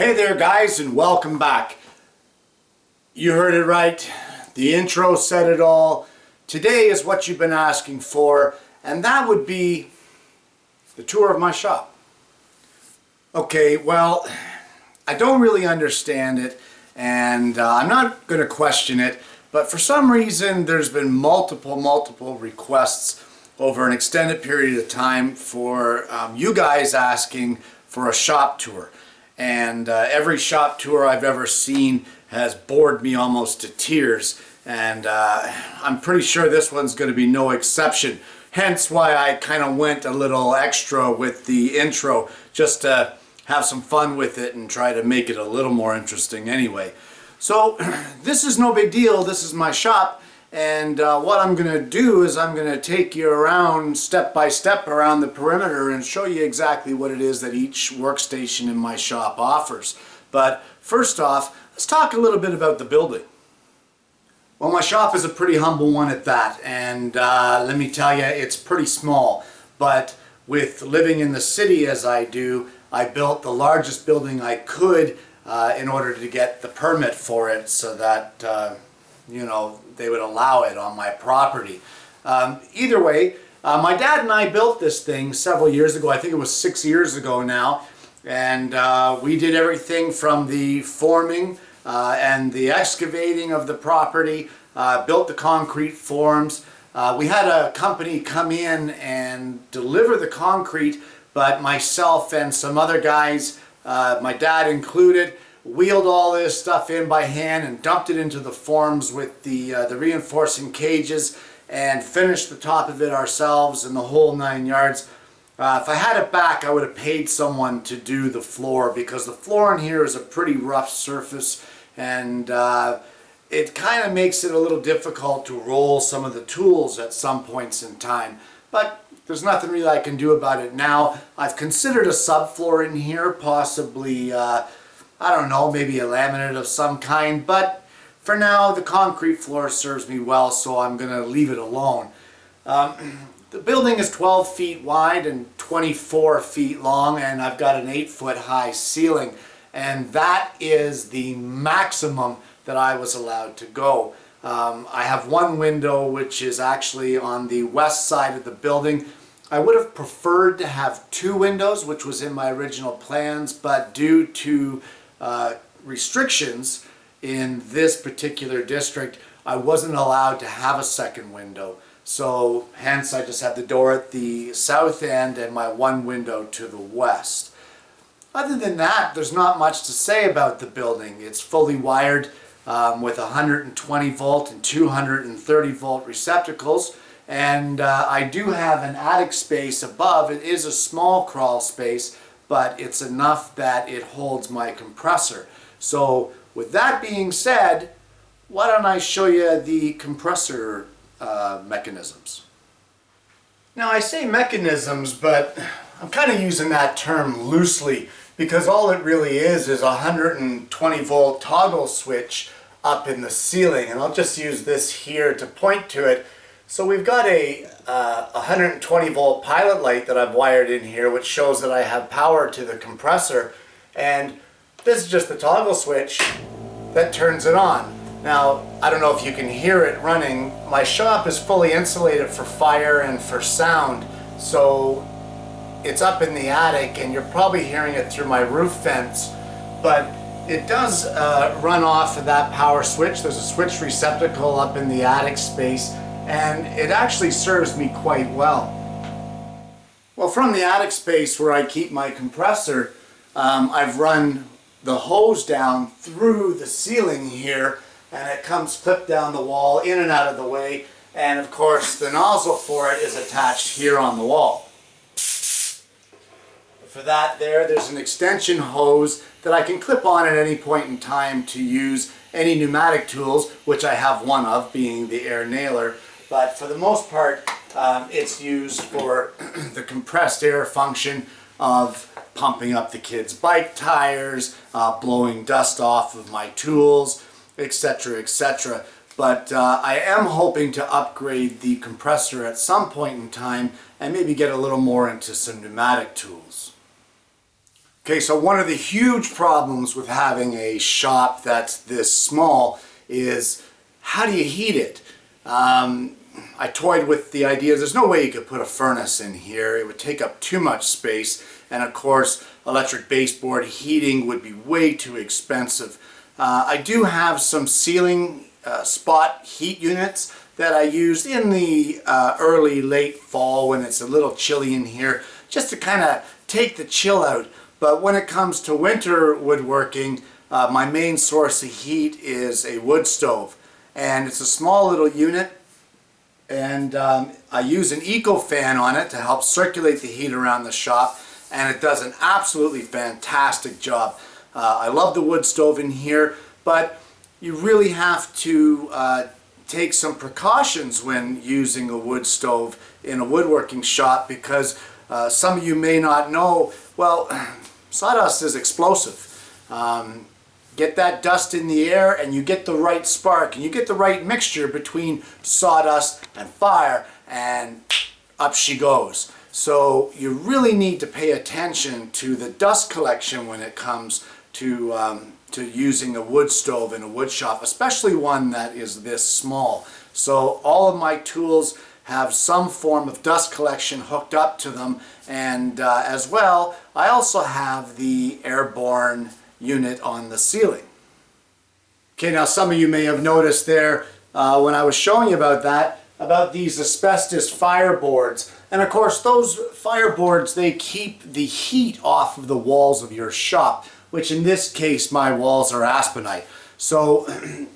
Hey there guys, and welcome back. You heard it right. The intro said it all. Today is what you've been asking for, and that would be the tour of my shop. Okay, well, I don't really understand it, and I'm not going to question it, but for some reason there's been multiple requests over an extended period of time for you guys asking for a shop tour. And every shop tour I've ever seen has bored me almost to tears, and I'm pretty sure this one's going to be no exception. Hence why I kind of went a little extra with the intro, just to have some fun with it and try to make it a little more interesting anyway. So this is no big deal. This is my shop, and what I'm going to do is I'm going to take you around step by step around the perimeter and show you exactly what it is that each workstation in my shop offers. But first off, let's talk a little bit about the building. Well, my shop is a pretty humble one at that, and let me tell you, it's pretty small. But with living in the city as I do, I built the largest building I could in order to get the permit for it, so that you know, they would allow it on my property. Either way, my dad and I built this thing several years ago. I think it was 6 years ago now, and we did everything from the forming and the excavating of the property, built the concrete forms. We had a company come in and deliver the concrete, but myself and some other guys, my dad included, wheeled all this stuff in by hand and dumped it into the forms with the reinforcing cages and finished the top of it ourselves and the whole 9 yards. If I had it back, I would have paid someone to do the floor, because the floor in here is a pretty rough surface, and it kind of makes it a little difficult to roll some of the tools at some points in time. But there's nothing really I can do about it now. I've considered a subfloor in here, possibly I don't know, maybe a laminate of some kind, but for now the concrete floor serves me well, so I'm going to leave it alone. The building is 12 feet wide and 24 feet long, and I've got an 8-foot high ceiling, and that is the maximum that I was allowed to go. I have one window which is actually on the west side of the building. I would have preferred to have 2 windows, which was in my original plans, but due to restrictions in this particular district, I wasn't allowed to have a second window. So hence I just have the door at the south end and my one window to the west. Other than that, there's not much to say about the building. It's fully wired with 120 volt and 230 volt receptacles, and I do have an attic space above. It is a small crawl space, but it's enough that it holds my compressor. So with that being said, why don't I show you the compressor mechanisms. Now, I say mechanisms, but I'm kind of using that term loosely, because all it really is a 120 volt toggle switch up in the ceiling, and I'll just use this here to point to it. So we've got a 120 volt pilot light that I've wired in here, which shows that I have power to the compressor, and this is just the toggle switch that turns it on. Now, I don't know if you can hear it running. My shop is fully insulated for fire and for sound, so it's up in the attic, and you're probably hearing it through my roof vents, but it does run off of that power switch. There's a switch receptacle up in the attic space, and it actually serves me quite well. Well, from the attic space where I keep my compressor, I've run the hose down through the ceiling here, and it comes clipped down the wall, in and out of the way, and of course the nozzle for it is attached here on the wall. For that there's an extension hose that I can clip on at any point in time to use any pneumatic tools, which I have one of, being the air nailer. But for the most part, it's used for the compressed air function of pumping up the kids' bike tires, blowing dust off of my tools, etc., etc. But I am hoping to upgrade the compressor at some point in time and maybe get a little more into some pneumatic tools. Okay, so one of the huge problems with having a shop that's this small is how do you heat it? I toyed with the idea, there's no way you could put a furnace in here. It would take up too much space, and of course electric baseboard heating would be way too expensive. I do have some ceiling spot heat units that I used in the late fall when it's a little chilly in here, just to kind of take the chill out. But when it comes to winter woodworking, my main source of heat is a wood stove. And it's a small little unit, and I use an eco fan on it to help circulate the heat around the shop, and it does an absolutely fantastic job. I love the wood stove in here, but you really have to take some precautions when using a wood stove in a woodworking shop, because some of you may not know, well, sawdust is explosive. Get that dust in the air and you get the right spark and you get the right mixture between sawdust and fire, and up she goes. So you really need to pay attention to the dust collection when it comes to using a wood stove in a wood shop, especially one that is this small. So all of my tools have some form of dust collection hooked up to them, and as well I also have the Airborne unit on the ceiling. Okay, now some of you may have noticed there when I was showing you about these asbestos fireboards, and of course those fireboards, they keep the heat off of the walls of your shop, which in this case my walls are aspenite. So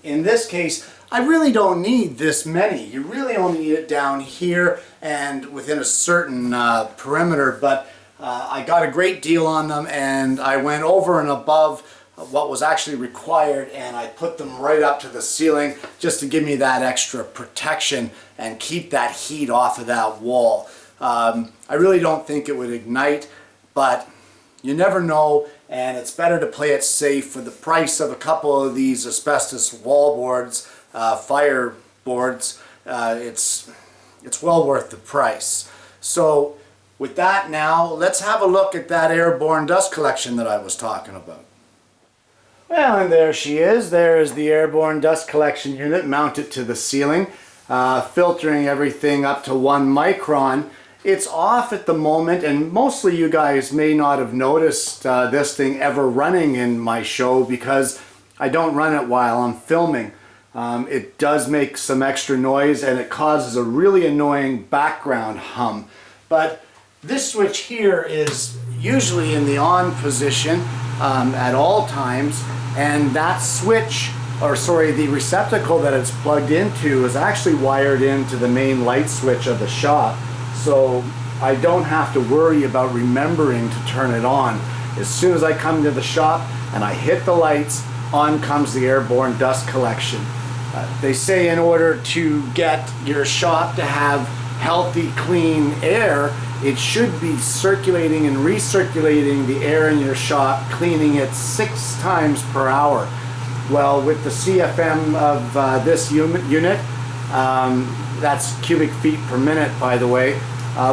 in this case I really don't need this many. You really only need it down here and within a certain perimeter, but I got a great deal on them, and I went over and above what was actually required, and I put them right up to the ceiling just to give me that extra protection and keep that heat off of that wall. I really don't think it would ignite, but you never know, and it's better to play it safe. For the price of a couple of these asbestos wall boards, fire boards, it's well worth the price. So with that, now let's have a look at that Airborne dust collection that I was talking about. Well, and there she is. There is the Airborne dust collection unit mounted to the ceiling, filtering everything up to 1 micron. It's off at the moment, and mostly you guys may not have noticed this thing ever running in my show because I don't run it while I'm filming. It does make some extra noise, and it causes a really annoying background hum. But this switch here is usually in the on position at all times, and that switch, or sorry, the receptacle that it's plugged into is actually wired into the main light switch of the shop. So I don't have to worry about remembering to turn it on. As soon as I come to the shop and I hit the lights, on comes the Airborne dust collection. They say in order to get your shop to have healthy, clean air, it should be circulating and recirculating the air in your shop, cleaning it 6 times per hour. Well, with the CFM of this unit, that's cubic feet per minute, by the way.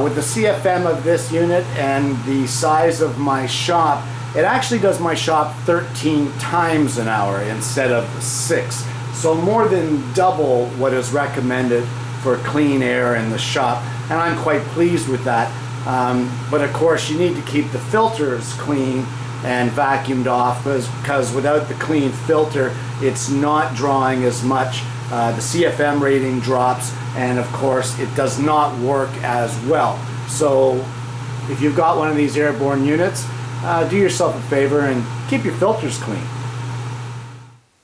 With the CFM of this unit and the size of my shop, it actually does my shop 13 times an hour instead of 6. So more than double what is recommended for clean air in the shop, and I'm quite pleased with that. But of course you need to keep the filters clean and vacuumed off, because without the clean filter it's not drawing as much. The CFM rating drops, and of course it does not work as well. So if you've got one of these Airborne units, do yourself a favor and keep your filters clean.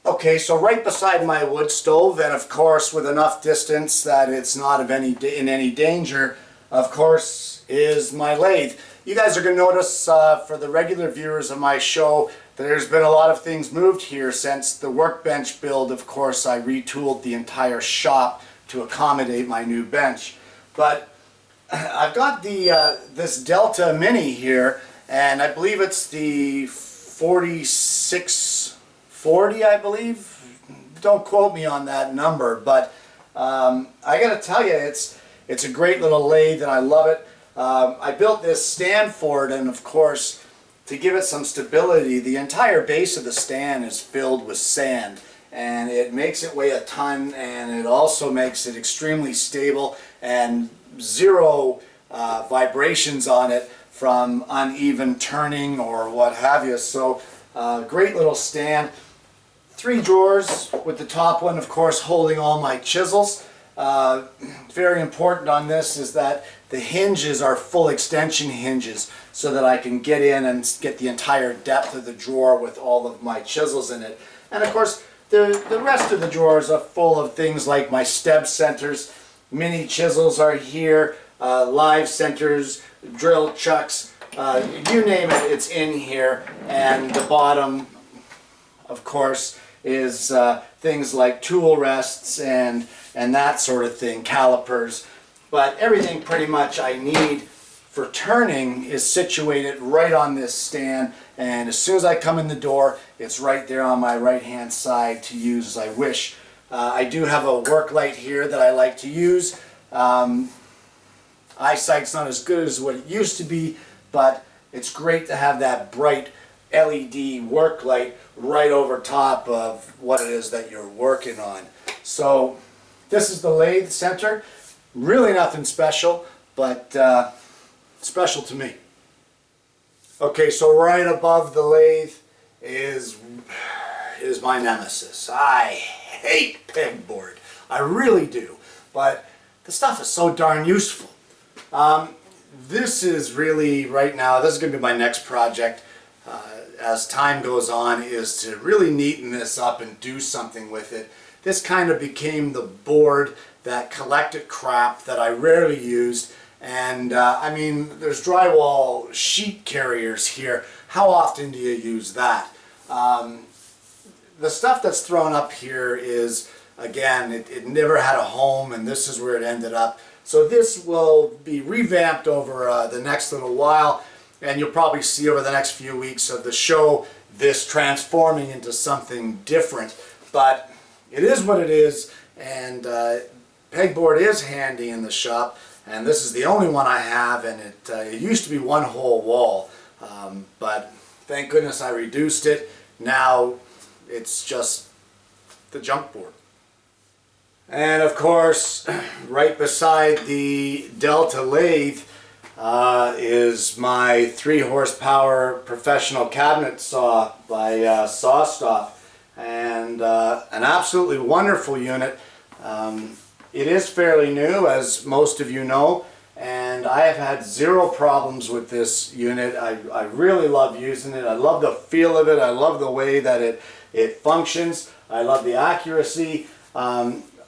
Okay, so right beside my wood stove, and of course with enough distance that it's not in any danger, of course, is my lathe. You guys are going to notice for the regular viewers of my show, there's been a lot of things moved here since the Workbench build. Of course, I retooled the entire shop to accommodate my new bench. But I've got this Delta Mini here, and I believe it's the 4640, I believe. Don't quote me on that number, but I got to tell you, it's a great little lathe, and I love it. I built this stand for it, and of course, to give it some stability, the entire base of the stand is filled with sand, and it makes it weigh a ton, and it also makes it extremely stable and zero vibrations on it from uneven turning or what have you. So great little stand. 3 drawers, with the top one of course holding all my chisels. Very important on this is that the hinges are full extension hinges so that I can get in and get the entire depth of the drawer with all of my chisels in it. And of course the rest of the drawers are full of things like my stem centers, mini chisels are here, live centers, drill chucks, you name it, it's in here. And the bottom of course is things like tool rests and that sort of thing, calipers. But everything pretty much I need for turning is situated right on this stand, and as soon as I come in the door it's right there on my right hand side to use as I wish. I do have a work light here that I like to use. Eyesight's not as good as what it used to be, but it's great to have that bright LED work light right over top of what it is that you're working on. So this is the lathe center. Really nothing special, but special to me. Okay, so right above the lathe is my nemesis. I hate pegboard. I really do. But the stuff is so darn useful. This is really, right now, this is going to be my next project. As time goes on, is to really neaten this up and do something with it. This kind of became the board that collected crap that I rarely used. And I mean, there's drywall sheet carriers here. How often do you use that? The stuff that's thrown up here is, again, it never had a home, and this is where it ended up. So this will be revamped over the next little while, and you'll probably see over the next few weeks of the show this transforming into something different. But it is what it is, and pegboard is handy in the shop, and this is the only one I have, and it used to be one whole wall, but thank goodness I reduced it. Now it's just the junk board. And of course, right beside the Delta lathe is my 3 horsepower professional cabinet saw by SawStop, and an absolutely wonderful unit. It is fairly new, as most of you know, and I have had 0 problems with this unit. I really love using it. I love the feel of it. I love the way that it functions. I love the accuracy.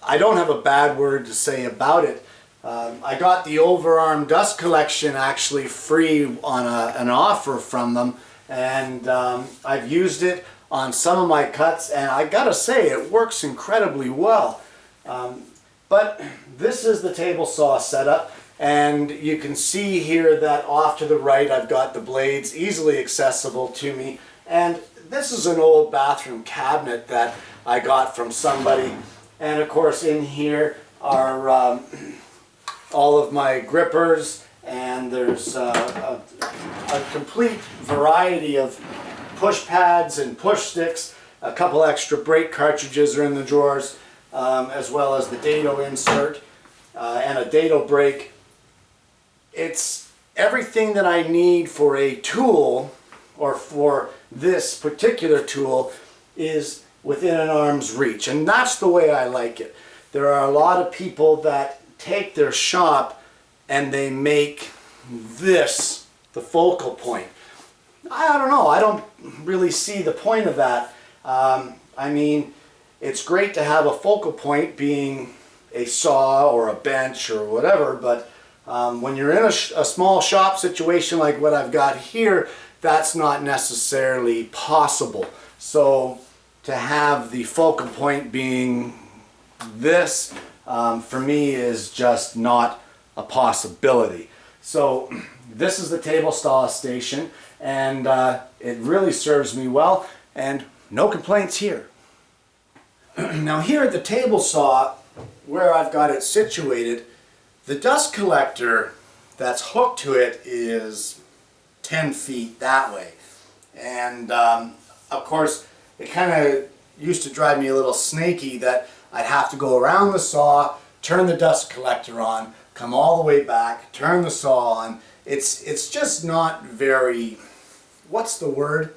I don't have a bad word to say about it. I got the overarm dust collection actually free on an offer from them, and I've used it on some of my cuts, and I gotta say it works incredibly well. But this is the table saw setup, and you can see here that off to the right I've got the blades easily accessible to me, and this is an old bathroom cabinet that I got from somebody. And of course in here are all of my grippers, and there's a complete variety of push pads and push sticks. A couple extra brake cartridges are in the drawers, as well as the dado insert and a dado brake. It's everything that I need for a tool, or for this particular tool, is within an arm's reach, and that's the way I like it. There are a lot of people that take their shop and they make this the focal point. I don't know, I don't really see the point of that. I mean, it's great to have a focal point being a saw or a bench or whatever, but when you're in a small shop situation like what I've got here, that's not necessarily possible. So to have the focal point being this, for me, is just not a possibility. So this is the table saw station, and it really serves me well, and no complaints here. Now here at the table saw, where I've got it situated, the dust collector that's hooked to it is 10 feet that way. And of course, it kind of used to drive me a little snaky that I'd have to go around the saw, turn the dust collector on, come all the way back, turn the saw on. It's just not very, what's the word?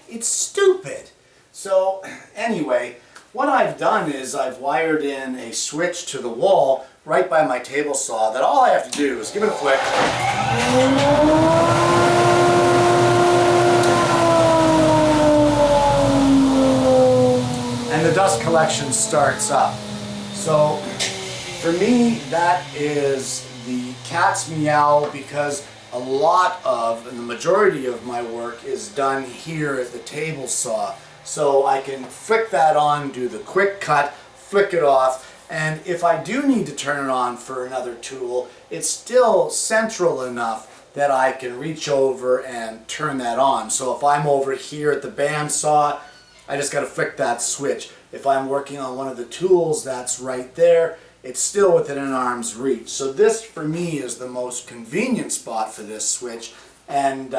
It's stupid. So anyway, what I've done is I've wired in a switch to the wall right by my table saw that all I have to do is give it a flick. And the dust collection starts up. So for me, that is the cat's meow, because a lot of, and the majority of my work is done here at the table saw. So I can flick that on, do the quick cut, flick it off, and if I do need to turn it on for another tool, it's still central enough that I can reach over and turn that on. So if I'm over here at the bandsaw, I just got to flick that switch. If I'm working on one of the tools that's right there, it's still within an arm's reach. So this, for me, is the most convenient spot for this switch, and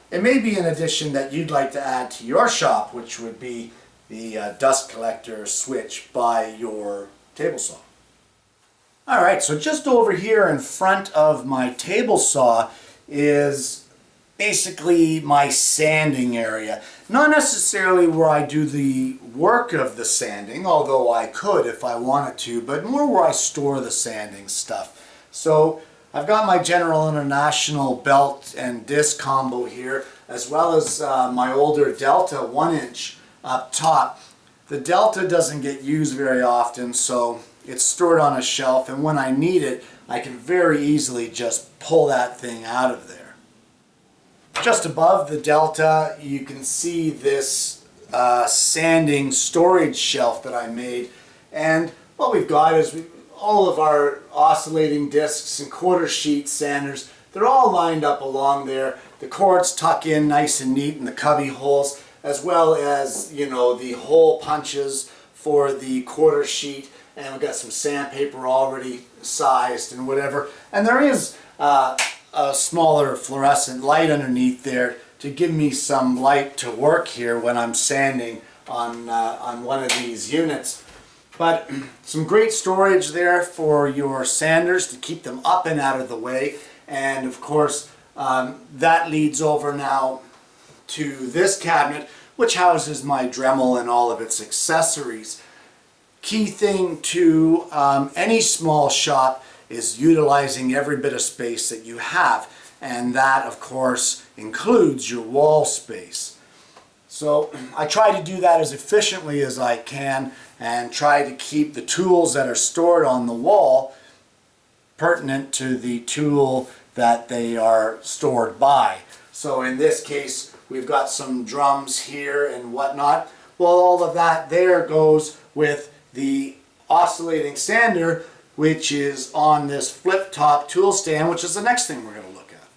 it may be an addition that you'd like to add to your shop, which would be the dust collector switch by your table saw. Alright, so just over here in front of my table saw is basically my sanding area. Not necessarily where I do the work of the sanding, although I could if I wanted to, but more where I store the sanding stuff. So I've got my General International belt and disc combo here, as well as my older Delta 1-inch up top. The Delta doesn't get used very often, so it's stored on a shelf, and when I need it, I can very easily just pull that thing out of there. Just above the Delta, you can see this sanding storage shelf that I made, and what we've got is all of our oscillating discs and quarter sheet sanders. They're all lined up along there. The cords tuck in nice and neat in the cubby holes, as well as, you know, the hole punches for the quarter sheet, and we've got some sandpaper already sized and whatever. And there is a smaller fluorescent light underneath there to give me some light to work here when I'm sanding on one of these units. But some great storage there for your sanders to keep them up and out of the way. And of course, that leads over now to this cabinet, which houses my Dremel and all of its accessories. Key thing to any small shop is utilizing every bit of space that you have, and that of course includes your wall space. So I try to do that as efficiently as I can and try to keep the tools that are stored on the wall pertinent to the tool that they are stored by. So in this case, we've got some drums here and whatnot. Well, all of that there goes with the oscillating sander, which is on this flip top tool stand, which is the next thing we're going to look at.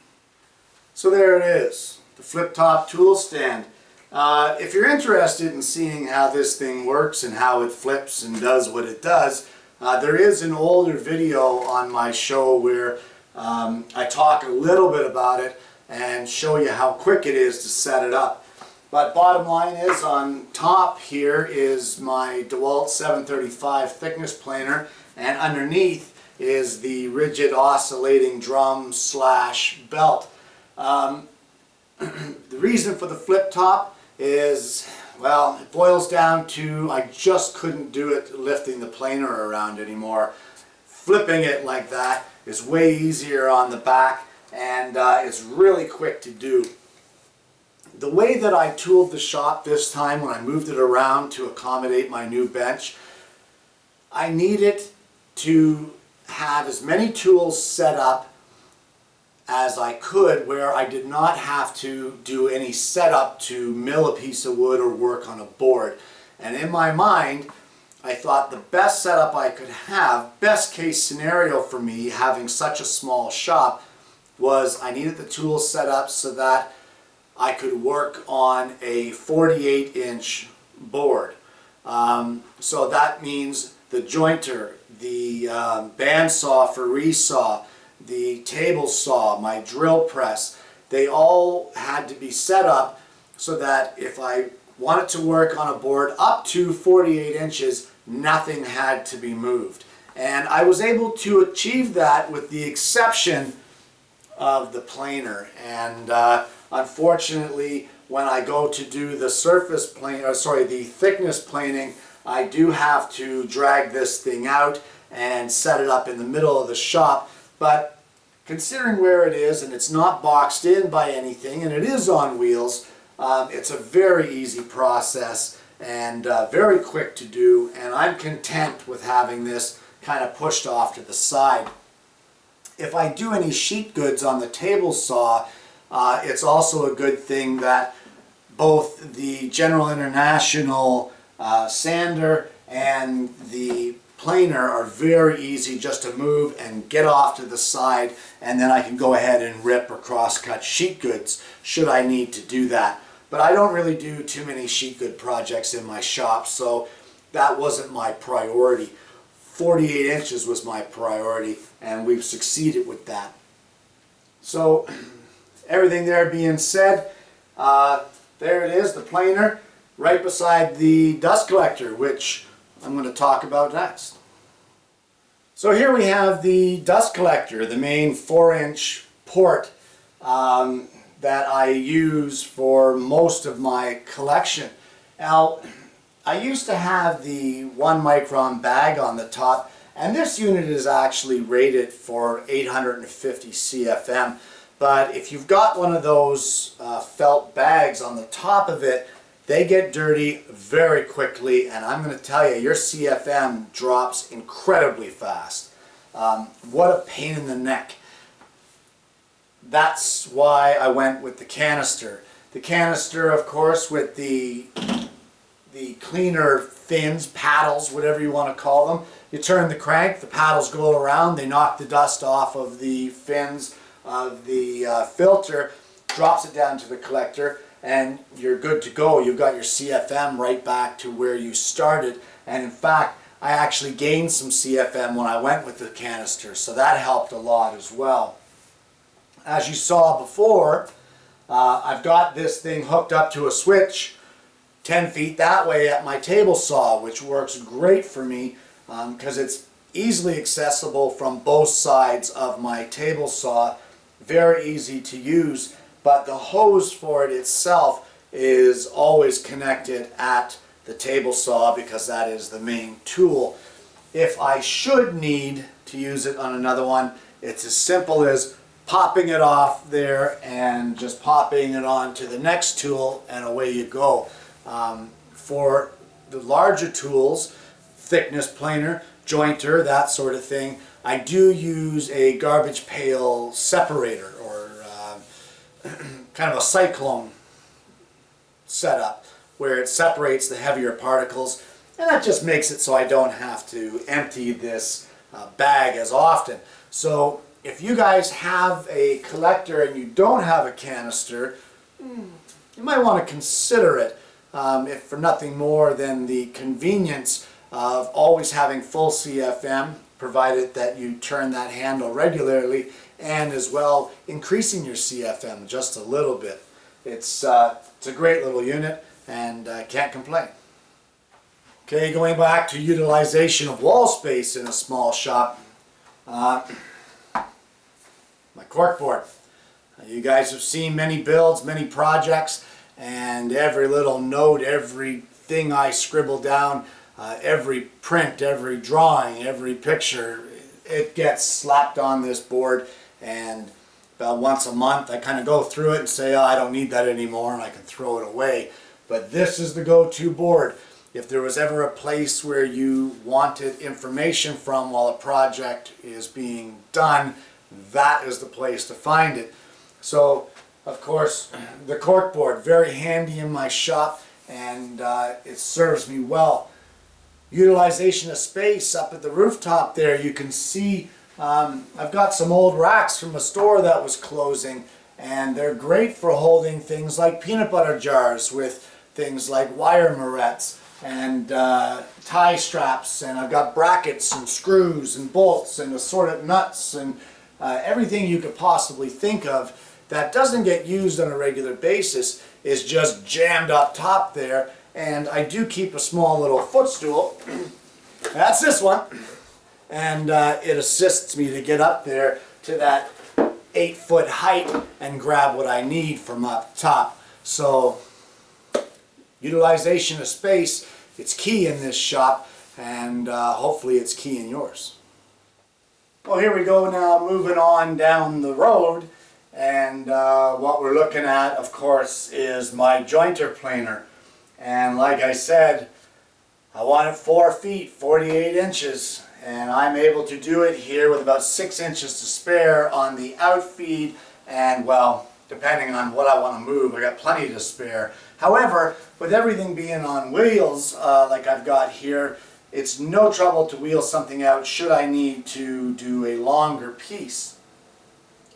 So there it is, the flip top tool stand. If you're interested in seeing how this thing works and how it flips and does what it does, there is an older video on my show where I talk a little bit about it and show you how quick it is to set it up. But bottom line is, on top here is my DeWalt 735 thickness planer, and underneath is the rigid oscillating drum slash belt. The reason for the flip top is, well, it boils down to I just couldn't do it lifting the planer around anymore. Flipping it like that is way easier on the back, and it's really quick to do. The way that I tooled the shop this time when I moved it around to accommodate my new bench, I needed to have as many tools set up as I could where I did not have to do any setup to mill a piece of wood or work on a board. And in my mind, I thought the best setup I could have, best case scenario for me having such a small shop, was I needed the tools set up so that I could work on a 48-inch board. So that means the jointer, the bandsaw for resaw, the table saw, my drill press, they all had to be set up so that if I wanted to work on a board up to 48 inches, nothing had to be moved. And I was able to achieve that with the exception of the planer. And unfortunately, when I go to do the surface plane, or sorry, the thickness planing, I do have to drag this thing out and set it up in the middle of the shop. But considering where it is, and it's not boxed in by anything, and it is on wheels, it's a very easy process and very quick to do, and I'm content with having this kind of pushed off to the side. If I do any sheet goods on the table saw, it's also a good thing that both the General International sander and the planer are very easy just to move and get off to the side, and then I can go ahead and rip or cross-cut sheet goods should I need to do that. But I don't really do too many sheet good projects in my shop, so that wasn't my priority. 48 inches was my priority, and we've succeeded with that. So everything there being said, there it is, the planer, right beside the dust collector, which I'm going to talk about next. So here we have the dust collector, the main 4-inch port that I use for most of my collection. Now, I used to have the 1 micron bag on the top, and this unit is actually rated for 850 CFM. But if you've got one of those felt bags on the top of it, they get dirty very quickly, and I'm going to tell you, your CFM drops incredibly fast. What a pain in the neck. That's why I went with the canister. The canister, of course, with the cleaner fins, paddles, whatever you want to call them. You turn the crank, the paddles go around, they knock the dust off of the fins of the filter, drops it down to the collector, and you're good to go. You've got your CFM right back to where you started. And in fact, I actually gained some CFM when I went with the canister, so that helped a lot as well. As you saw before, I've got this thing hooked up to a switch 10 feet that way at my table saw, which works great for me because it's easily accessible from both sides of my table saw. Very easy to use, but the hose for it itself is always connected at the table saw because that is the main tool. If I should need to use it on another one, it's as simple as popping it off there and just popping it onto the next tool, and away you go. For the larger tools, thickness planer, jointer, that sort of thing, I do use a garbage pail separator, or kind of a cyclone setup where it separates the heavier particles, and that just makes it so I don't have to empty this bag as often. So if you guys have a collector and you don't have a canister, you might want to consider it, if for nothing more than the convenience of always having full CFM, provided that you turn that handle regularly, and as well increasing your CFM just a little bit. It's a great little unit, and I can't complain. Okay, going back to utilization of wall space in a small shop. My corkboard. You guys have seen many builds, many projects, and every little note, everything I scribble down, every print, every drawing, every picture, it gets slapped on this board, and about once a month I kind of go through it and say, oh, I don't need that anymore, and I can throw it away. But this is the go-to board. If there was ever a place where you wanted information from while a project is being done, that is the place to find it. So, of course, the corkboard, very handy in my shop, and it serves me well. Utilization of space up at the rooftop there, you can see I've got some old racks from a store that was closing, and they're great for holding things like peanut butter jars with things like wire morettes and tie straps, and I've got brackets and screws and bolts and assorted nuts and everything you could possibly think of. that doesn't get used on a regular basis is just jammed up top there. And I do keep a small little footstool. That's this one. And it assists me to get up there to that 8-foot height and grab what I need from up top. So utilization of space, it's key in this shop, and hopefully it's key in yours. Well, here we go now, moving on down the road, and what we're looking at, of course, is my jointer planer. And like I said, I want it 4 feet, 48 inches, and I'm able to do it here with about 6 inches to spare on the outfeed, and well, depending on what I want to move, I got plenty to spare. However, with everything being on wheels, like I've got here, it's no trouble to wheel something out should I need to do a longer piece.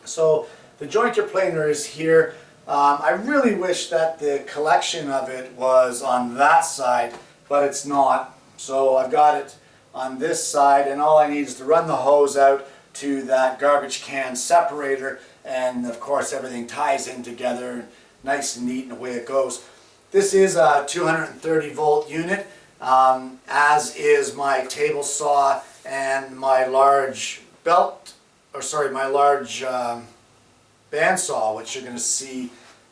So the jointer planer is here. I really wish that the collection of it was on that side, but it's not. So I've got it on this side, and all I need is to run the hose out to that garbage can separator, and of course everything ties in together nice and neat, and away it goes. This is a 230 volt unit, as is my table saw and my large bandsaw, which you're going to see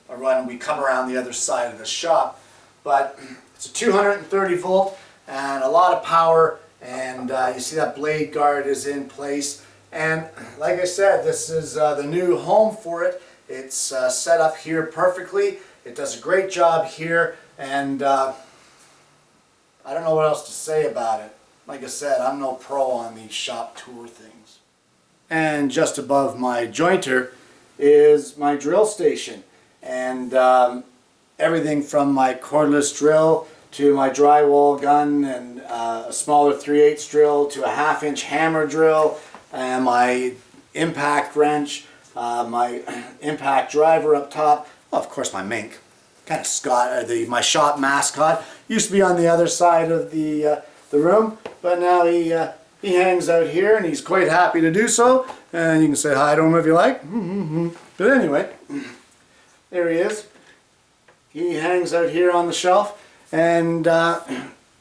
when we come around the other side of the shop. But it's a 230 volt and a lot of power, and you see that blade guard is in place. And like I said, this is the new home for it. It's set up here perfectly. It does a great job here, and I don't know what else to say about it. Like I said, I'm no pro on these shop tour things. And just above my jointer is my drill station, and everything from my cordless drill to my drywall gun, and a smaller 3/8 drill to a 1/2 inch hammer drill, and my impact wrench, my impact driver up top. Well, of course, my mink, kind of my shop mascot. Used to be on the other side of the room, but now he hangs out here, and he's quite happy to do so. And you can say hi to him if you like. But anyway, there he is. He hangs out here on the shelf, and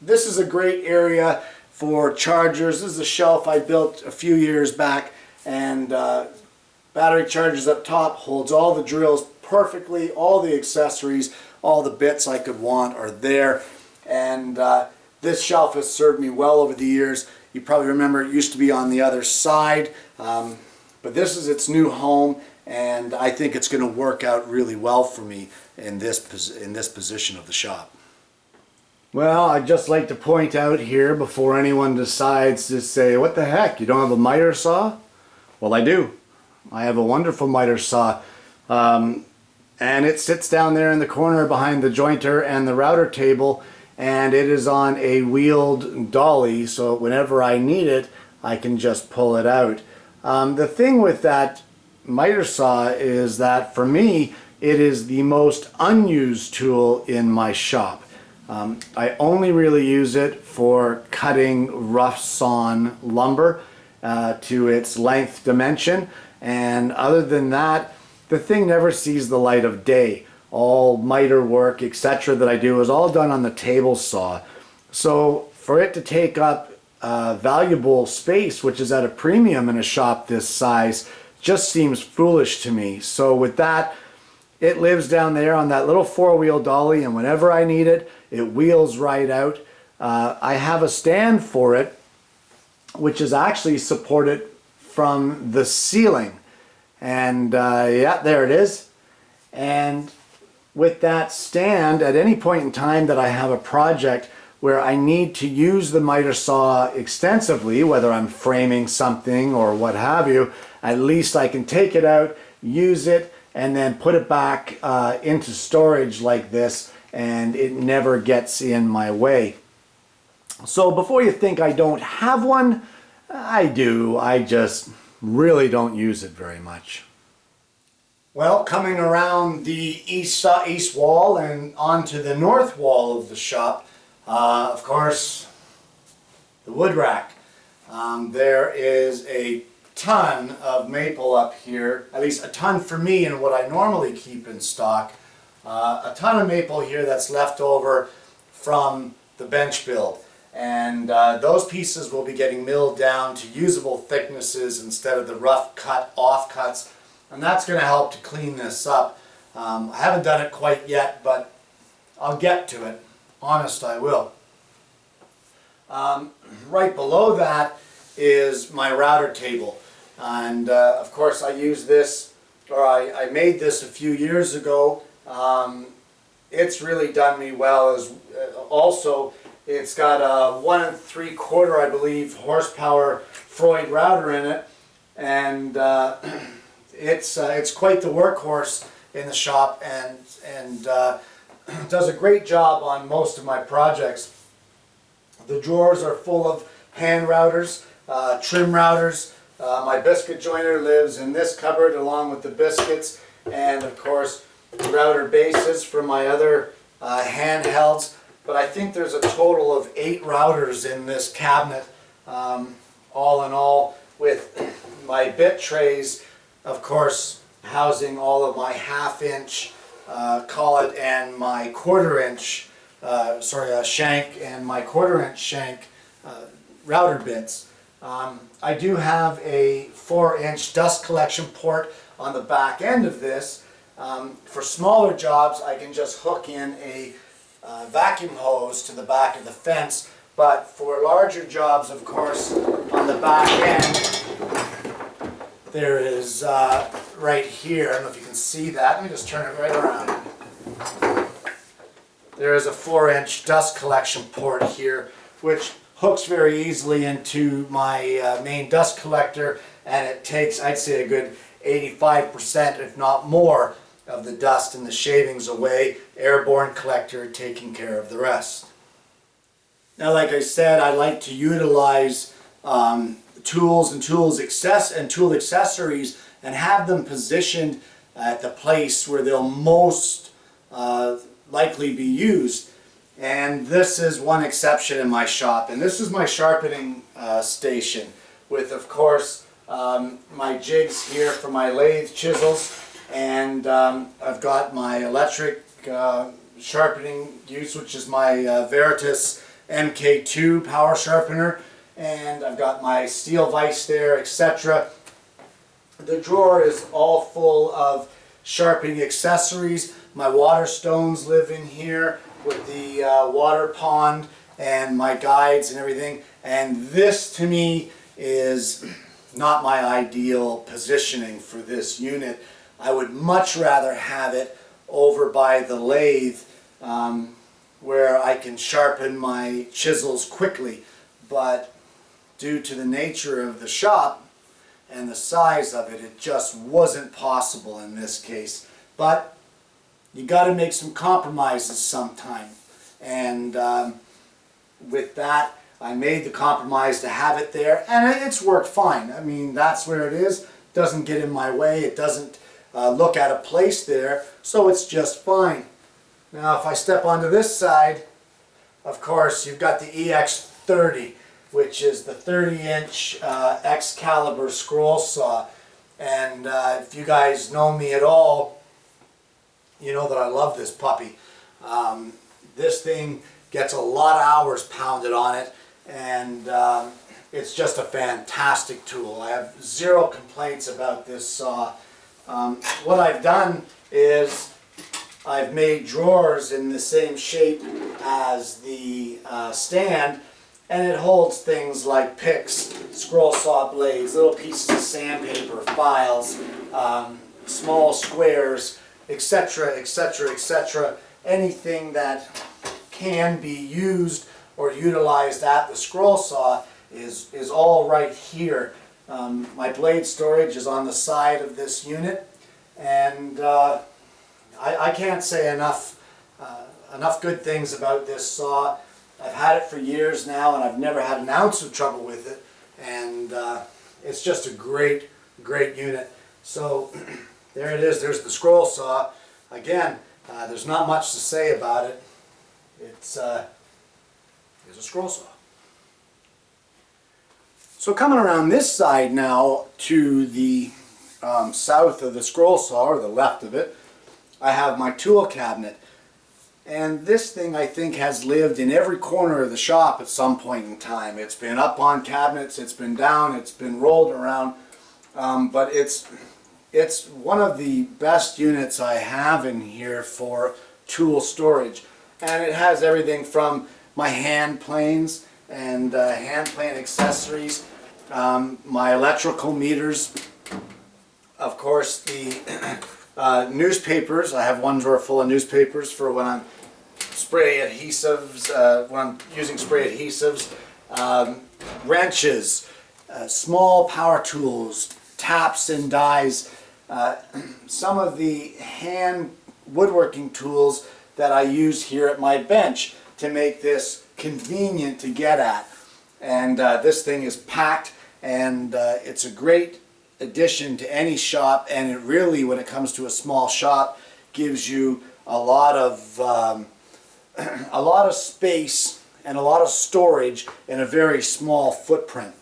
this is a great area for chargers. This is a shelf I built a few years back, and battery chargers up top, holds all the drills perfectly, all the accessories, all the bits I could want are there. And this shelf has served me well over the years. You probably remember it used to be on the other side, but this is its new home, and I think it's going to work out really well for me in this position of the shop. Well, I'd just like to point out here, before anyone decides to say, what the heck, you don't have a miter saw? Well, I do. I have a wonderful miter saw, and it sits down there in the corner behind the jointer and the router table, and it is on a wheeled dolly, so whenever I need it, I can just pull it out. The thing with that miter saw is that, for me, it is the most unused tool in my shop. I only really use it for cutting rough sawn lumber to its length dimension, and other than that, the thing never sees the light of day. All miter work, etc. that I do is all done on the table saw. So for it to take up valuable space, which is at a premium in a shop this size, just seems foolish to me. So with that, it lives down there on that little 4-wheel dolly, and whenever I need it, it wheels right out. I have a stand for it, which is actually supported from the ceiling. And yeah, there it is. And with that stand, at any point in time that I have a project where I need to use the miter saw extensively, whether I'm framing something or what have you, at least I can take it out, use it, and then put it back into storage like this, and it never gets in my way. So before you think I don't have one, I do. I just really don't use it very much. Well, coming around the east wall and onto the north wall of the shop, of course, the wood rack. There is a ton of maple up here, at least a ton for me and what I normally keep in stock. A ton of maple here that's left over from the bench build. And those pieces will be getting milled down to usable thicknesses instead of the rough cut offcuts. And that's going to help to clean this up. I haven't done it quite yet, but I'll get to it. Honest, I will. Right below that is my router table. And of course I use this, or I made this a few years ago. It's really done me well. Also, it's got a 1 3/4, I believe, horsepower Freud router in it, and it's quite the workhorse in the shop, and does a great job on most of my projects. The drawers are full of hand routers, trim routers. My biscuit joiner lives in this cupboard along with the biscuits, and of course router bases for my other handhelds. But I think there's a total of 8 routers in this cabinet, all in all, with my bit trays, of course, housing all of my 1/2 inch collet and my 1/4 inch, shank and my 1/4 inch shank router bits. I do have a 4 inch dust collection port on the back end of this. For smaller jobs, I can just hook in a vacuum hose to the back of the fence, but for larger jobs, of course, on the back end, there is right here, I don't know if you can see that, let me just turn it right around. There is a 4 inch dust collection port here, which hooks very easily into my main dust collector, and it takes, I'd say, a good 85%, if not more, of the dust and the shavings away. Airborne collector taking care of the rest. Now, like I said, I like to utilize tools and tool accessories and have them positioned at the place where they'll most likely be used. And this is one exception in my shop, and this is my sharpening station with, of course, my jigs here for my lathe chisels, and I've got my electric sharpening use, which is my Veritas MK2 power sharpener, and I've got my steel vise there, etc. The drawer is all full of sharpening accessories. My water stones live in here with the water pond and my guides and everything, and this to me is not my ideal positioning for this unit. I would much rather have it over by the lathe where I can sharpen my chisels quickly, but due to the nature of the shop and the size of it, it just wasn't possible in this case. But you got to make some compromises sometime, and with that I made the compromise to have it there, and it's worked fine. I mean, that's where it is. It doesn't get in my way, it doesn't look out of place there, so it's just fine. Now if I step onto this side, of course you've got the EX30, which is the 30-inch Excalibur scroll saw, and if you guys know me at all, you know that I love this puppy. This thing gets a lot of hours pounded on it, and it's just a fantastic tool. I have zero complaints about this saw. What I've done is I've made drawers in the same shape as the stand, and it holds things like picks, scroll saw blades, little pieces of sandpaper, files, small squares, etc., etc., etc. Anything that can be used or utilized at the scroll saw is all right here. My blade storage is on the side of this unit, and I can't say enough good things about this saw. I've had it for years now, and I've never had an ounce of trouble with it, and it's just a great unit. So there it is. There's the scroll saw. Again, there's not much to say about it. It's a scroll saw. So coming around this side now to the south of the scroll saw, or the left of it, I have my tool cabinet. And this thing, I think, has lived in every corner of the shop at some point in time. It's been up on cabinets, it's been down, it's been rolled around, but it's one of the best units I have in here for tool storage. And it has everything from my hand planes and hand plane accessories, my electrical meters, of course the newspapers. I have one drawer full of newspapers for when I'm when I'm using spray adhesives, wrenches, small power tools, taps and dies, some of the hand woodworking tools that I use here at my bench to make this convenient to get at. And this thing is packed, and it's a great addition to any shop, and it really, when it comes to a small shop, gives you a lot of space and a lot of storage in a very small footprint.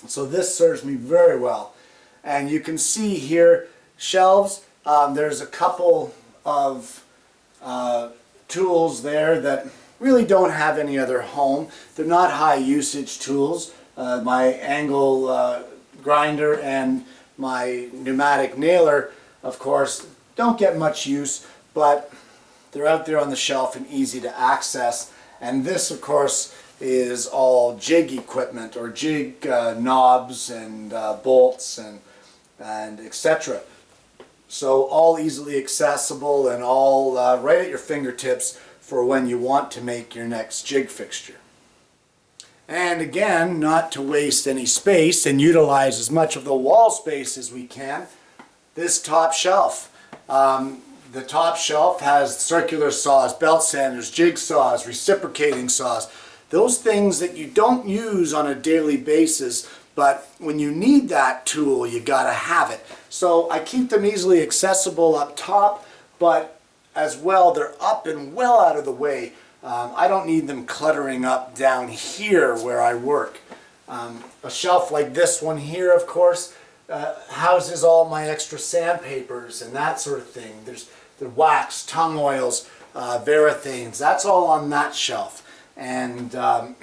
So this serves me very well. And you can see here shelves. There's a couple of tools there that really don't have any other home. They're not high usage tools. My angle grinder and my pneumatic nailer, of course, don't get much use, but they're out there on the shelf and easy to access. And this, of course, is all jig equipment, or jig knobs and bolts and etc. So all easily accessible and all right at your fingertips for when you want to make your next jig fixture. And again, not to waste any space and utilize as much of the wall space as we can, this top shelf. The top shelf has circular saws, belt sanders, jig saws, reciprocating saws. Those things that you don't use on a daily basis, but when you need that tool, you gotta have it. So I keep them easily accessible up top, but as well, they're up and well out of the way. I don't need them cluttering up down here where I work. A shelf like this one here, of course, houses all my extra sandpapers and that sort of thing. There's the wax, tongue oils, Varathanes, that's all on that shelf. And on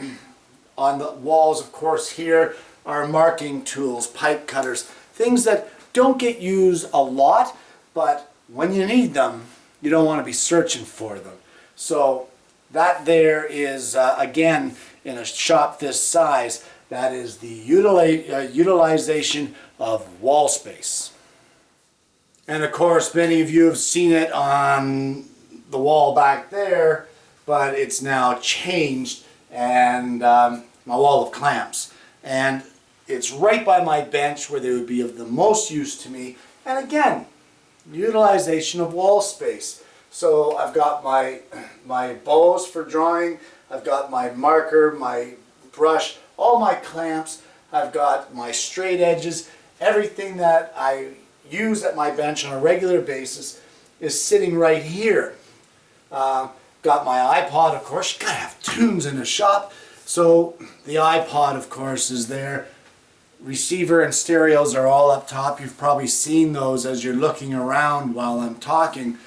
the walls, of course, here are marking tools, pipe cutters, things that don't get used a lot, but when you need them, you don't want to be searching for them. So that there is, again, in a shop this size, that is the utilization of wall space. And of course, many of you have seen it on the wall back there, but it's now changed, and my wall of clamps. And it's right by my bench where they would be of the most use to me. And again, utilization of wall space. So I've got my bows for drawing, I've got my marker, my brush, all my clamps, I've got my straight edges, everything that I use at my bench on a regular basis is sitting right here. Got my iPod, of course. You gotta have tunes in the shop, so the iPod, of course, is there. Receiver and stereos are all up top. You've probably seen those as you're looking around while I'm talking.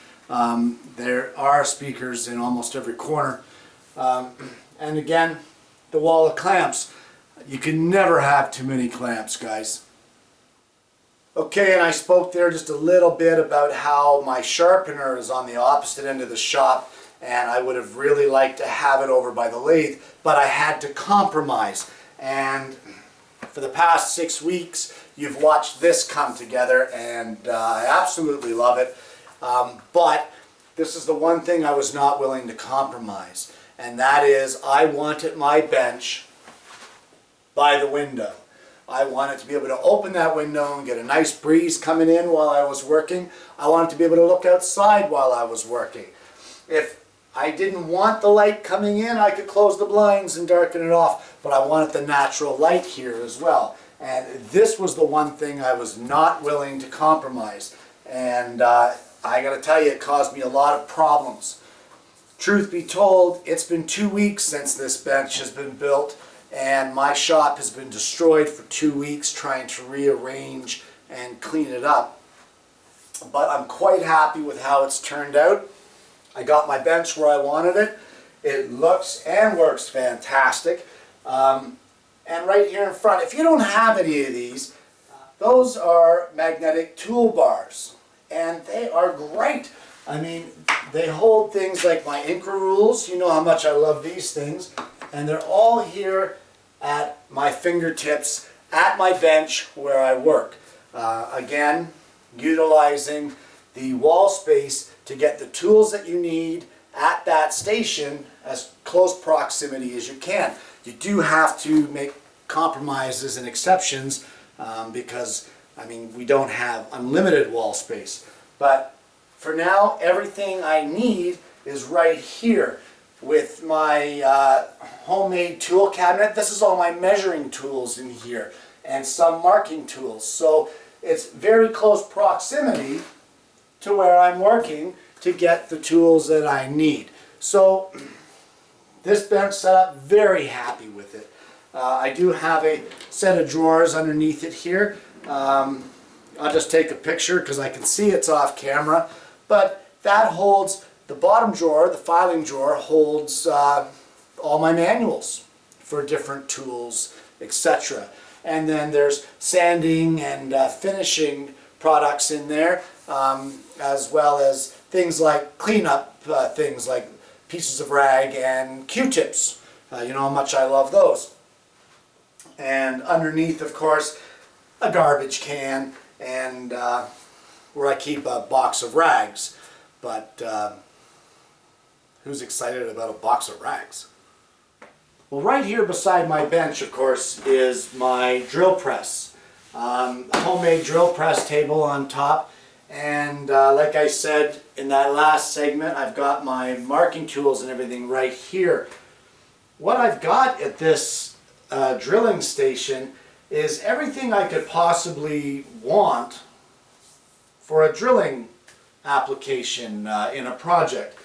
There are speakers in almost every corner. And again, the wall of clamps. You can never have too many clamps, guys. Okay, and I spoke there just a little bit about how my sharpener is on the opposite end of the shop, and I would have really liked to have it over by the lathe, but I had to compromise. And for the past 6 weeks, you've watched this come together, and I absolutely love it. But this is the one thing I was not willing to compromise, and that is I wanted my bench by the window. I wanted to be able to open that window and get a nice breeze coming in while I was working. I wanted to be able to look outside while I was working. If I didn't want the light coming in, I could close the blinds and darken it off, but I wanted the natural light here as well. And this was the one thing I was not willing to compromise. And I gotta tell you, it caused me a lot of problems. Truth be told, it's been 2 weeks since this bench has been built, and my shop has been destroyed for 2 weeks trying to rearrange and clean it up. But I'm quite happy with how it's turned out. I got my bench where I wanted it. It looks and works fantastic. And right here in front, if you don't have any of these, those are magnetic toolbars. And they are great. I mean, they hold things like my Inca rules. You know how much I love these things. And they're all here at my fingertips at my bench where I work. Again, utilizing the wall space to get the tools that you need at that station as close proximity as you can. You do have to make compromises and exceptions because, I mean, we don't have unlimited wall space. But for now, everything I need is right here with my homemade tool cabinet. This is all my measuring tools in here and some marking tools. So it's very close proximity to where I'm working to get the tools that I need. So this bench setup, very happy with it. I do have a set of drawers underneath it here. I'll just take a picture because I can see it's off camera. But that holds, the bottom drawer, the filing drawer, holds all my manuals for different tools, etc. And then there's sanding and finishing products in there, as well as things like cleanup things like pieces of rag and Q-tips. You know how much I love those. And underneath, of course, a garbage can and where I keep a box of rags. But who's excited about a box of rags? Well, right here beside my bench, of course, is my drill press. A homemade drill press table on top. And like I said in that last segment, I've got my marking tools and everything right here. What I've got at this drilling station is everything I could possibly want for a drilling application in a project.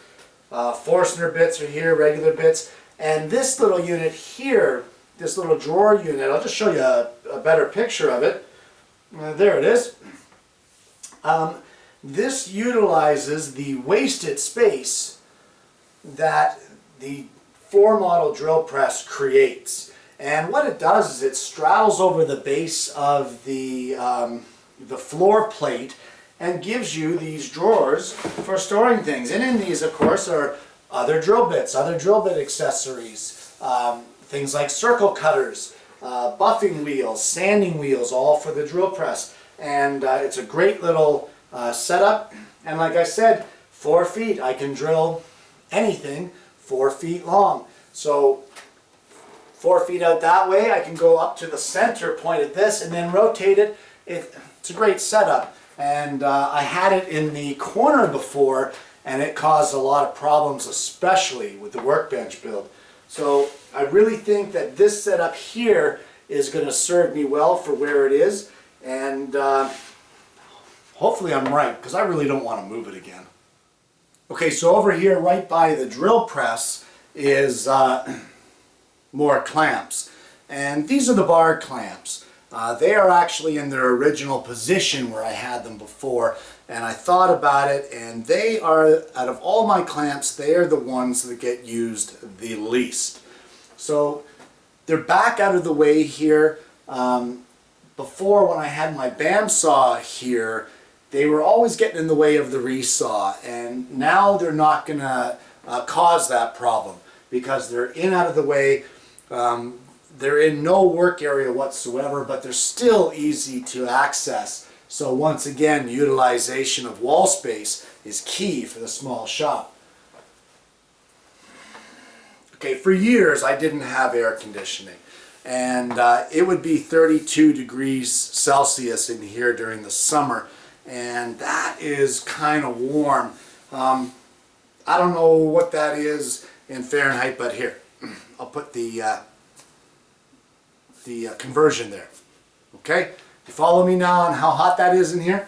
Forstner bits are here, regular bits, and this little unit here, this little drawer unit, I'll just show you a better picture of it. There it is. This utilizes the wasted space that the 4 model drill press creates. And what it does is it straddles over the base of the floor plate and gives you these drawers for storing things. And in these, of course, are other drill bits, other drill bit accessories, things like circle cutters, buffing wheels, sanding wheels, all for the drill press. And it's a great little setup. And like I said, 4 feet. I can drill anything 4 feet long. So 4 feet out that way, I can go up to the center point of this and then rotate it. It's a great setup. And I had it in the corner before, and it caused a lot of problems, especially with the workbench build. So I really think that this setup here is going to serve me well for where it is. And hopefully I'm right, because I really don't want to move it again. Okay, so over here right by the drill press is more clamps. And these are the bar clamps. They are actually in their original position where I had them before, and I thought about it, and they are, out of all my clamps, they are the ones that get used the least. So they're back out of the way here. Before, when I had my bandsaw here, they were always getting in the way of the resaw, and now they're not going to cause that problem because they're in out of the way. They're in no work area whatsoever, but they're still easy to access. So once again, utilization of wall space is key for the small shop. Okay, for years I didn't have air conditioning, and it would be 32 degrees Celsius in here during the summer, and that is kind of warm. I don't know what that is in Fahrenheit, but here, I'll put the conversion there. Okay? You follow me now on how hot that is in here?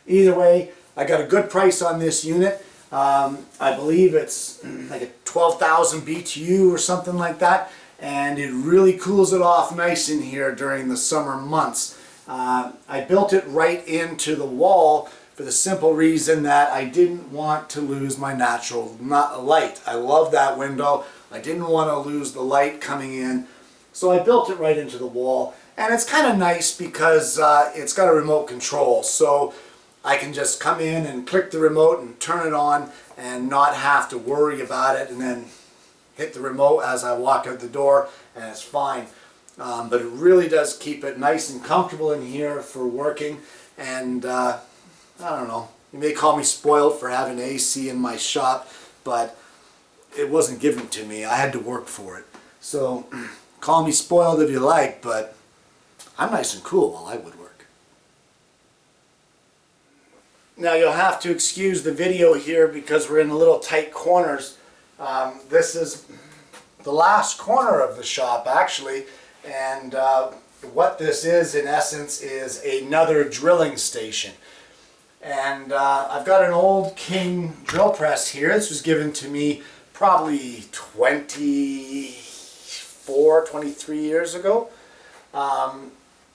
Either way, I got a good price on this unit. I believe it's like a 12,000 BTU or something like that. and it really cools it off nice in here during the summer months. I built it right into the wall for the simple reason that I didn't want to lose my natural light. I love that window. I didn't want to lose the light coming in, so I built it right into the wall. And it's kind of nice because it's got a remote control, so I can just come in and click the remote and turn it on and not have to worry about it, and then hit the remote as I walk out the door, and it's fine. But it really does keep it nice and comfortable in here for working. And I don't know, you may call me spoiled for having AC in my shop, but it wasn't given to me. I had to work for it. So call me spoiled if you like, but I'm nice and cool while I woodwork. Now you'll have to excuse the video here because we're in a little tight corners. This is the last corner of the shop actually, and what this is in essence is another drilling station. And I've got an old King drill press here. This was given to me probably 24, 23 years ago.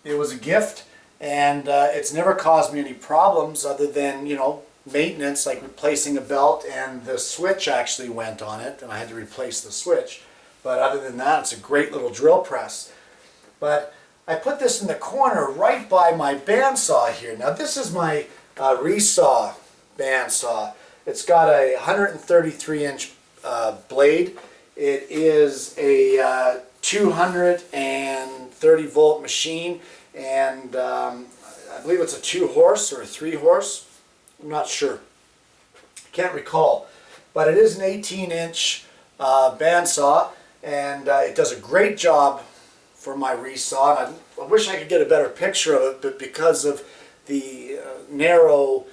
It was a gift, and it's never caused me any problems other than, you know, maintenance, like replacing a belt, and the switch actually went on it and I had to replace the switch. But other than that, it's a great little drill press. But I put this in the corner right by my bandsaw here. Now this is my resaw bandsaw. It's got a 133-inch blade. It is a 230 volt machine, and I believe it's a 2-horse or a 3-horse. I'm not sure. Can't recall. But it is an 18-inch bandsaw, and it does a great job for my resaw. And I wish I could get a better picture of it, but because of the narrow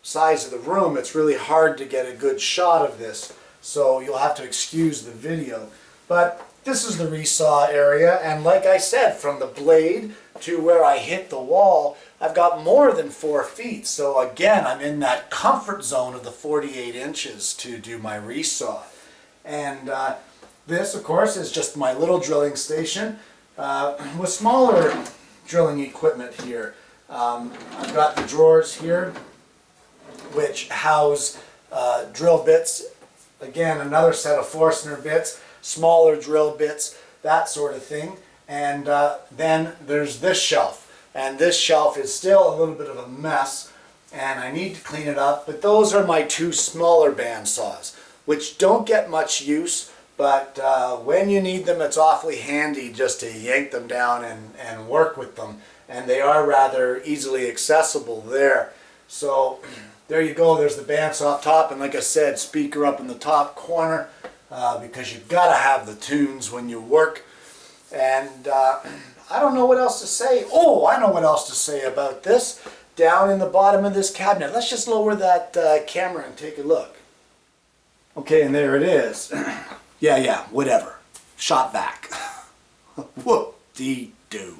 size of the room, it's really hard to get a good shot of this. So you'll have to excuse the video. But this is the resaw area, and like I said, from the blade to where I hit the wall, I've got more than 4 feet. So again, I'm in that comfort zone of the 48 inches to do my resaw. And this, of course, is just my little drilling station with smaller drilling equipment here. I've got the drawers here, which house drill bits. Again, another set of Forstner bits, smaller drill bits, that sort of thing. And then there's this shelf. And this shelf is still a little bit of a mess, and I need to clean it up. But those are my 2 smaller bandsaws, which don't get much use, but when you need them, it's awfully handy just to yank them down and work with them. And they are rather easily accessible there. So there you go, there's the bandsaw up top, and like I said, speaker up in the top corner, because you've got to have the tunes when you work. And I don't know what else to say. Oh, I know what else to say about this. Down in the bottom of this cabinet. Let's just lower that camera and take a look. Okay, and there it is. Yeah, whatever. Shop vac. Whoop-dee-doo.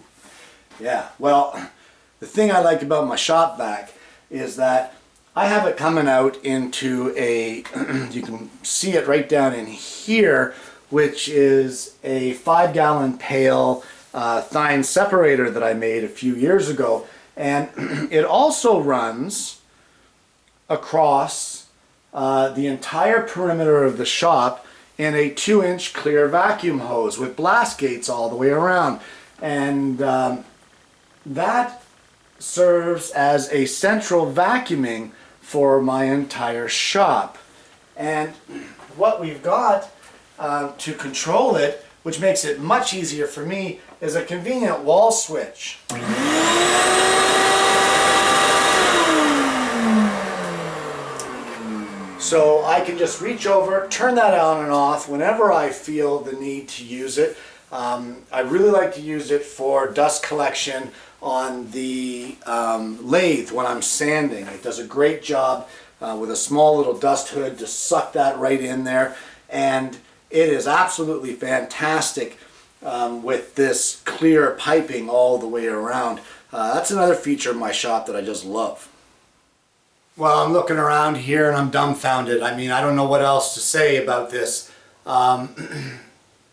Yeah, well, the thing I like about my shop vac is that I have it coming out into a, you can see it right down in here, which is a 5-gallon pail thine separator that I made a few years ago. And it also runs across the entire perimeter of the shop in a 2-inch clear vacuum hose with blast gates all the way around. And that serves as a central vacuuming for my entire shop. And what we've got to control it, which makes it much easier for me, is a convenient wall switch. So I can just reach over, turn that on and off whenever I feel the need to use it. I really like to use it for dust collection on the lathe when I'm sanding. It does a great job with a small little dust hood to suck that right in there, and it is absolutely fantastic with this clear piping all the way around. That's another feature of my shop that I just love. Well, I'm looking around here and I'm dumbfounded. I mean, I don't know what else to say about this.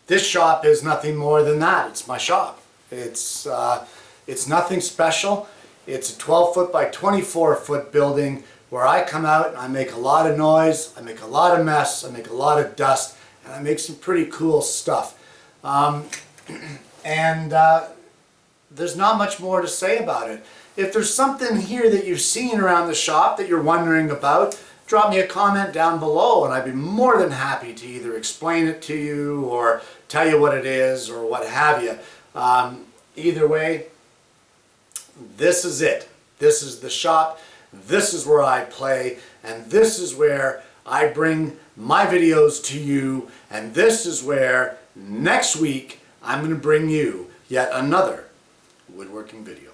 This shop is nothing more than that. It's my shop. It's nothing special. It's a 12 foot by 24 foot building where I come out and I make a lot of noise, I make a lot of mess, I make a lot of dust, and I make some pretty cool stuff. There's not much more to say about it. If there's something here that you've seen around the shop that you're wondering about, drop me a comment down below and I'd be more than happy to either explain it to you or tell you what it is or what have you. Either way, this is it. This is the shop. This is where I play, and this is where I bring my videos to you, and this is where next week I'm going to bring you yet another woodworking video.